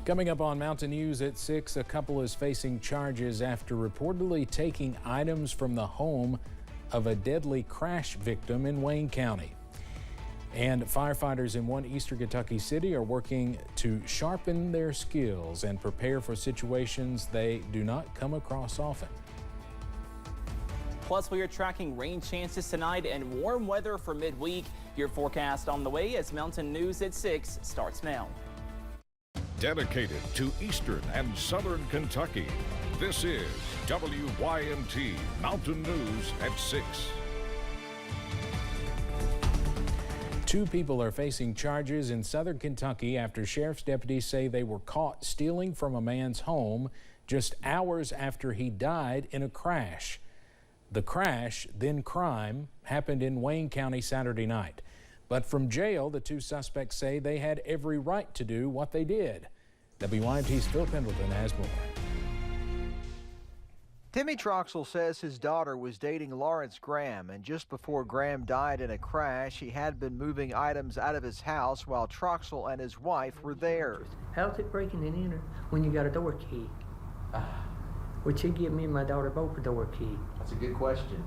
Coming up on Mountain News at 6, a couple is facing charges after reportedly taking items from the home of a deadly crash victim in Wayne County. And firefighters in one eastern Kentucky city are working to sharpen their skills and prepare for situations they do not come across often. Plus, we are tracking rain chances tonight and warm weather for midweek. Your forecast on the way as Mountain News at 6 starts now. Dedicated to Eastern and Southern Kentucky, this is WYMT Mountain News at 6. Two people are facing charges in southern Kentucky after sheriff's deputies say they were caught stealing from a man's home just hours after he died in a crash. The crash, then crime, happened in Wayne County Saturday night. But from jail, the two suspects say they had every right to do what they did. WYMT's Phil Pendleton has more. Timmy Troxell says his daughter was dating Lawrence Graham, and just before Graham died in a crash, he had been moving items out of his house while Troxell and his wife were there. How's it breaking and enter when you got a door key? Would she give me and my daughter both a door key? That's a good question.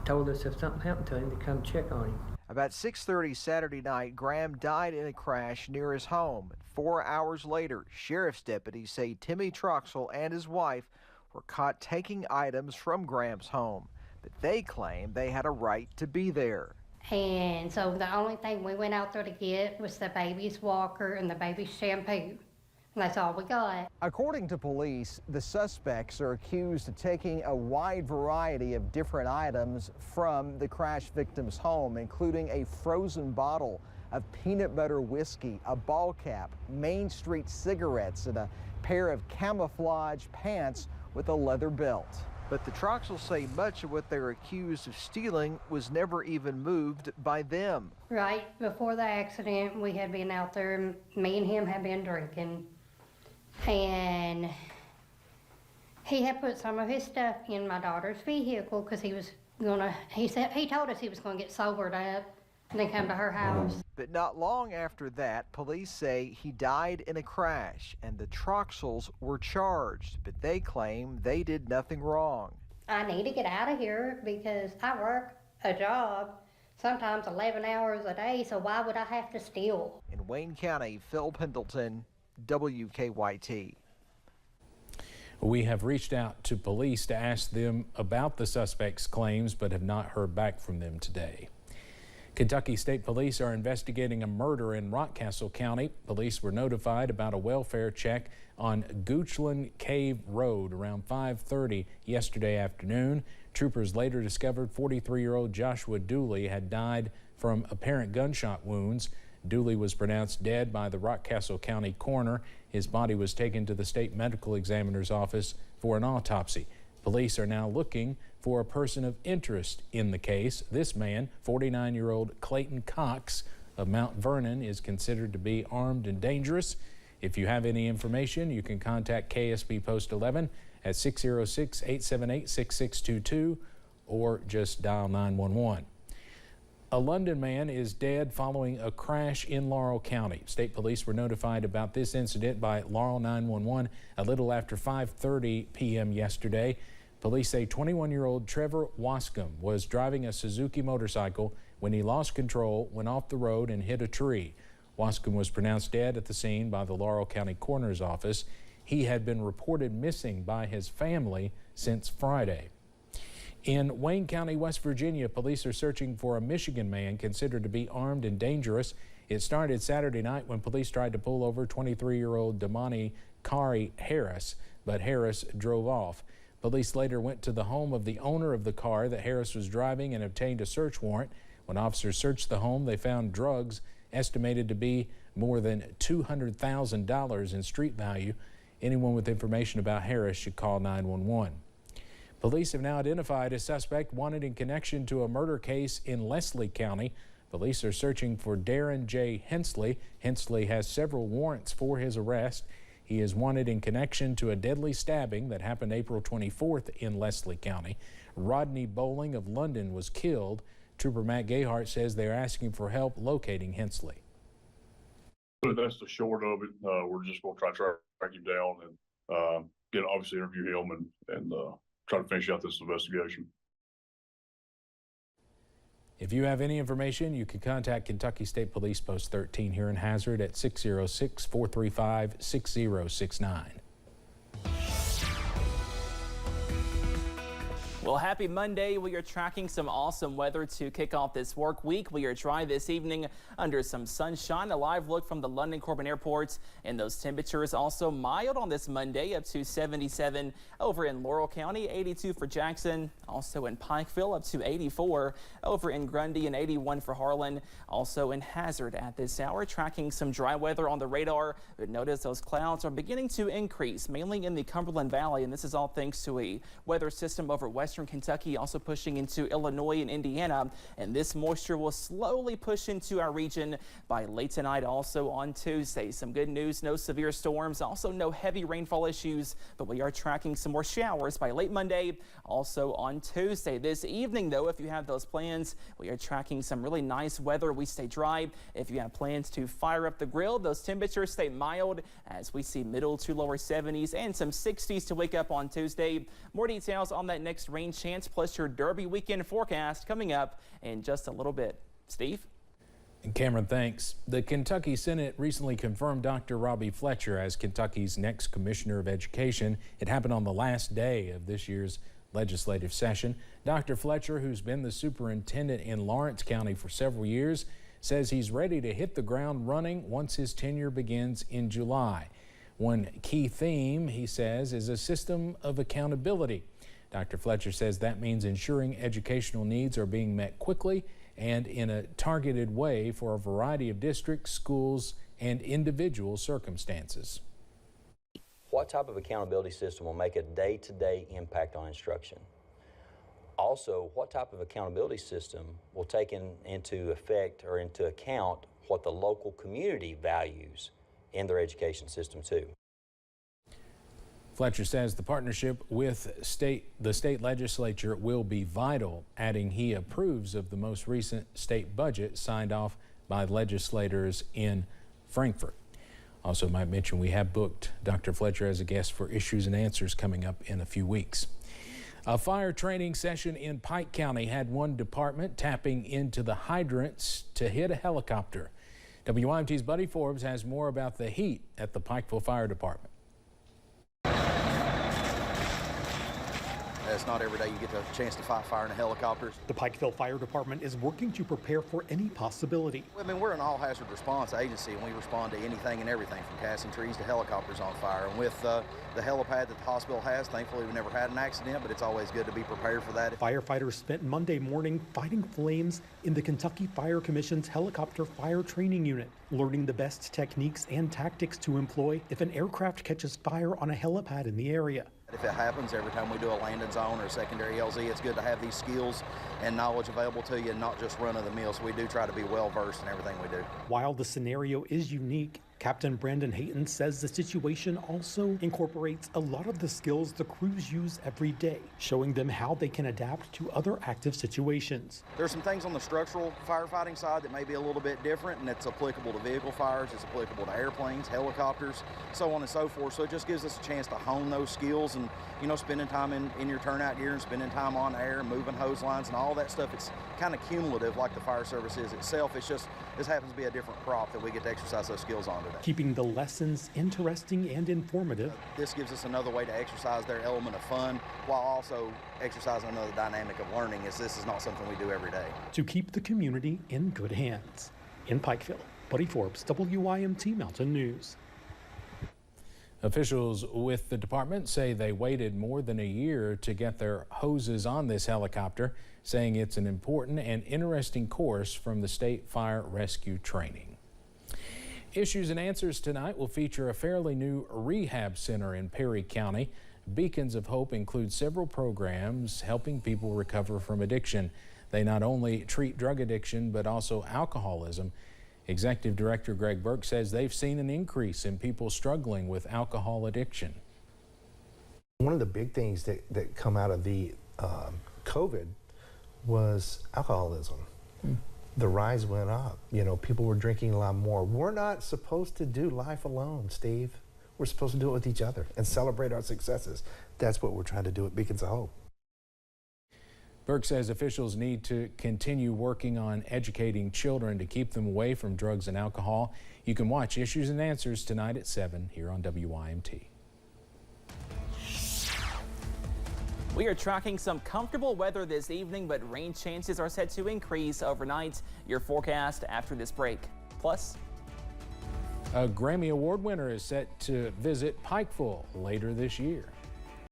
Told us if something happened to him to come check on him. About 6:30 Saturday night, Graham died in a crash near his home. 4 hours later, sheriff's deputies say Timmy Troxell and his wife were caught taking items from Graham's home, but they claim they had a right to be there. And so the only thing we went out there to get was the baby's walker and the baby's shampoo. And that's all we got. According to police, the suspects are accused of taking a wide variety of different items from the crash victim's home, including a frozen bottle of peanut butter whiskey, a ball cap, Main Street cigarettes, and a pair of camouflage pants with a leather belt. But the Troxells say much of what they're accused of stealing was never even moved by them. Right before the accident, we had been out there, and me and him had been drinking. And he had put some of his stuff in my daughter's vehicle because he told us he was gonna get sobered up and then come to her house. But not long after that, police say he died in a crash, and the Troxells were charged, but they claim they did nothing wrong. I need to get out of here because I work a job, sometimes 11 hours a day, so why would I have to steal? In Wayne County, Phil Pendleton, WKYT. We have reached out to police to ask them about the suspects' claims, but have not heard back from them today. Kentucky State Police are investigating a murder in Rockcastle County. Police were notified about a welfare check on Goochland Cave Road around 5:30 yesterday afternoon. Troopers later discovered 43-year-old Joshua Dooley had died from apparent gunshot wounds. Dooley was pronounced dead by the Rockcastle County coroner. His body was taken to the state medical examiner's office for an autopsy. Police are now looking for a person of interest in the case. This man, 49-year-old Clayton Cox of Mount Vernon, is considered to be armed and dangerous. If you have any information, you can contact KSB Post 11 at 606-878-6622 or just dial 911. A London man is dead following a crash in Laurel County. State police were notified about this incident by Laurel 911 a little after 5:30 p.m. yesterday. Police say 21-year-old Trevor Wascom was driving a Suzuki motorcycle when he lost control, went off the road, and hit a tree. Wascom was pronounced dead at the scene by the Laurel County Coroner's Office. He had been reported missing by his family since Friday. In Wayne County, West Virginia, police are searching for a Michigan man considered to be armed and dangerous. It started Saturday night when police tried to pull over 23-year-old Damani Kari Harris, but Harris drove off. Police later went to the home of the owner of the car that Harris was driving and obtained a search warrant. When officers searched the home, they found drugs estimated to be more than $200,000 in street value. Anyone with information about Harris should call 911. Police have now identified a suspect wanted in connection to a murder case in Leslie County. Police are searching for Darren J. Hensley. Hensley has several warrants for his arrest. He is wanted in connection to a deadly stabbing that happened April 24th in Leslie County. Rodney Bowling of London was killed. Trooper Matt Gayhart says they're asking for help locating Hensley. But that's the short of it. We're just going to try to track him down and obviously interview him and try to finish out this investigation. If you have any information, you can contact Kentucky State Police Post 13 here in Hazard at 606-435-6069. Well, happy Monday. We are tracking some awesome weather to kick off this work week. We are dry this evening under some sunshine. A live look from the London Corbin Airport, and those temperatures also mild on this Monday, up to 77 over in Laurel County, 82 for Jackson, also in Pikeville, up to 84 over in Grundy, and 81 for Harlan, also in Hazard at this hour. Tracking some dry weather on the radar, but notice those clouds are beginning to increase, mainly in the Cumberland Valley, and this is all thanks to a weather system over western Kentucky, also pushing into Illinois and Indiana, and this moisture will slowly push into our region by late tonight, also on Tuesday. Some good news, no severe storms, also no heavy rainfall issues, but we are tracking some more showers by late Monday, also on Tuesday. This evening, though, if you have those plans, we are tracking some really nice weather. We stay dry. If you have plans to fire up the grill, those temperatures stay mild as we see middle to lower 70s and some 60s to wake up on Tuesday. More details on that next rain chance, plus your Derby weekend forecast coming up in just a little bit. Steve? And Cameron, thanks. The Kentucky Senate recently confirmed Dr. Robbie Fletcher as Kentucky's next Commissioner of Education. It happened on the last day of this year's legislative session. Dr. Fletcher, who's been the superintendent in Lawrence County for several years, says he's ready to hit the ground running once his tenure begins in July. One key theme, he says, is a system of accountability. Dr. Fletcher says that means ensuring educational needs are being met quickly and in a targeted way for a variety of districts, schools, and individual circumstances. What type of accountability system will make a day-to-day impact on instruction? Also, what type of accountability system will take into effect or into account what the local community values in their education system too? Fletcher says the partnership with the state legislature will be vital, adding he approves of the most recent state budget signed off by legislators in Frankfort. Also might mention we have booked Dr. Fletcher as a guest for Issues and Answers coming up in a few weeks. A fire training session in Pike County had one department tapping into the hydrants to hit a helicopter. WYMT's Buddy Forbes has more about the heat at the Pikeville Fire Department. It's not every day you get the chance to fight fire in helicopters. The Pikeville Fire Department is working to prepare for any possibility. I mean, we're an all-hazard response agency, and we respond to anything and everything from casting trees to helicopters on fire. And with the helipad that the hospital has, thankfully we've never had an accident, but it's always good to be prepared for that. Firefighters spent Monday morning fighting flames in the Kentucky Fire Commission's helicopter fire training unit, learning the best techniques and tactics to employ if an aircraft catches fire on a helipad in the area. If it happens every time we do a landing zone or a secondary LZ, it's good to have these skills and knowledge available to you and not just run of the mill. So we do try to be well versed in everything we do. While the scenario is unique, Captain Brandon Hayton says the situation also incorporates a lot of the skills the crews use every day, showing them how they can adapt to other active situations. There's some things on the structural firefighting side that may be a little bit different, and it's applicable to vehicle fires, it's applicable to airplanes, helicopters, so on and so forth. So it just gives us a chance to hone those skills and, you know, spending time in your turnout gear and spending time on air, moving hose lines and all that stuff. It's kind of cumulative like the fire service is itself. It's just, this happens to be a different crop that we get to exercise those skills on today. Keeping the lessons interesting and informative. This gives us another way to exercise their element of fun while also exercising another dynamic of learning, as this is not something we do every day. To keep the community in good hands. In Pikeville, Buddy Forbes, WYMT Mountain News. Officials with the department say they waited more than a year to get their hoses on this helicopter, saying it's an important and interesting course from the state fire rescue training. Issues and Answers tonight will feature a fairly new rehab center in Perry County. Beacons of Hope includes several programs helping people recover from addiction. They not only treat drug addiction, but also alcoholism. Executive Director Greg Burke says they've seen an increase in people struggling with alcohol addiction. One of the big things that come out of the COVID was alcoholism. the rise went up. You know, people were drinking a lot more. We're not supposed to do life alone, Steve. We're supposed to do it with each other and celebrate our successes. That's what we're trying to do at Beacons of Hope. Burke says officials need to continue working on educating children to keep them away from drugs and alcohol. You can watch Issues and Answers tonight at 7 here on WYMT. We are tracking some comfortable weather this evening, but rain chances are set to increase overnight. Your forecast after this break. Plus, a Grammy Award winner is set to visit Pikeville later this year.